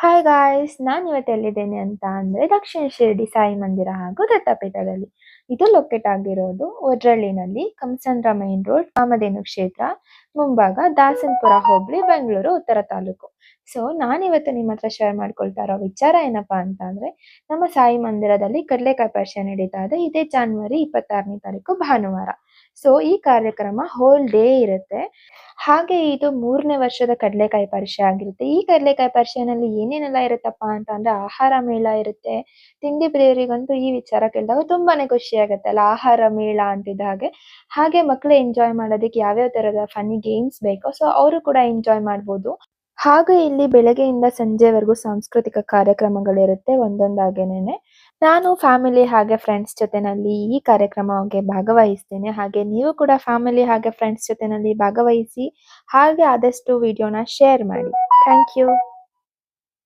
Hi guys, ನಾನು ಇವತ್ತು ಎಲ್ಲಿದ್ದೇನೆ ಅಂತ ಅಂದರೆ ದಕ್ಷಿಣ ಶಿರಡಿ ಸಾಯಿ ಮಂದಿರ ಹಾಗೂ ದತ್ತಪೀಠದಲ್ಲಿ. ಇದು ಲೊಕೇಟ್ ಆಗಿರೋದು ಒಡ್ರಳ್ಳಿನಲ್ಲಿ, ಕಮಸಂದ್ರ ಮೈನ್ ರೋಡ್, ಕಾಮಧೇನು ಕ್ಷೇತ್ರ ಮುಂಭಾಗ, ದಾಸನಪುರ ಹೋಬಳಿ, ಬೆಂಗಳೂರು ಉತ್ತರ ತಾಲೂಕು. ಸೊ ನಾನಿವತ್ತು ನಿಮ್ಮ ಹತ್ರ ಶೇರ್ ಮಾಡ್ಕೊಳ್ತಾ ಇರೋ ವಿಚಾರ ಏನಪ್ಪಾ ಅಂತ ಅಂದರೆ, ನಮ್ಮ ಸಾಯಿ ಮಂದಿರದಲ್ಲಿ ಕಡಲೆಕಾಯಿ ಪರಿಷೆ ನಡೀತಾ ಇದೆ. ಇದೇ ಜಾನ್ವರಿ 26ನೇ ತಾರೀಕು ಭಾನುವಾರ. ಸೊ ಈ ಕಾರ್ಯಕ್ರಮ ಹೋಲ್ ಡೇ ಇರುತ್ತೆ. ಹಾಗೆ ಇದು 3ನೇ ವರ್ಷದ ಕಡಲೆಕಾಯಿ ಪರಿಷೆ ಆಗಿರುತ್ತೆ. ಈ ಕಡಲೆಕಾಯಿ ಪರಿಷೆನಲ್ಲಿ ಏನೇನೆಲ್ಲ ಇರುತ್ತಪ್ಪ ಅಂತ ಅಂದ್ರೆ ಆಹಾರ ಮೇಳ ಇರುತ್ತೆ. ತಿಂಡಿ ಪ್ರಿಯರಿಗಂತೂ ಈ ವಿಚಾರ ಕೇಳಿದಾಗ ತುಂಬಾನೇ ಖುಷಿ ಆಗುತ್ತೆ ಅಲ್ಲ, ಆಹಾರ ಮೇಳ ಅಂತಿದ್ದ ಹಾಗೆ. ಹಾಗೆ ಮಕ್ಕಳು ಎಂಜಾಯ್ ಮಾಡೋದಕ್ಕೆ ಯಾವ್ಯಾವ ತರದ ಫನ್ನಿ ಗೇಮ್ಸ್ ಬೇಕೋ ಸೊ ಅವರು ಕೂಡ ಎಂಜಾಯ್ ಮಾಡ್ಬೋದು. ಹಾಗೆ ಇಲ್ಲಿ ಬೆಳಗ್ಗೆಯಿಂದ ಸಂಜೆವರೆಗೂ ಸಾಂಸ್ಕೃತಿಕ ಕಾರ್ಯಕ್ರಮಗಳಿರುತ್ತೆ ಒಂದೊಂದಾಗೇನೆ. ನಾನು ಫ್ಯಾಮಿಲಿ ಹಾಗೆ ಫ್ರೆಂಡ್ಸ್ ಜೊತೆನಲ್ಲಿ ಈ ಕಾರ್ಯಕ್ರಮಕ್ಕೆ ಭಾಗವಹಿಸ್ತೇನೆ. ಹಾಗೆ ನೀವು ಕೂಡ ಫ್ಯಾಮಿಲಿ ಹಾಗೆ ಫ್ರೆಂಡ್ಸ್ ಜೊತೆನಲ್ಲಿ ಭಾಗವಹಿಸಿ. ಹಾಗೆ ಆದಷ್ಟು ವಿಡಿಯೋನ ಶೇರ್ ಮಾಡಿ. Thank you.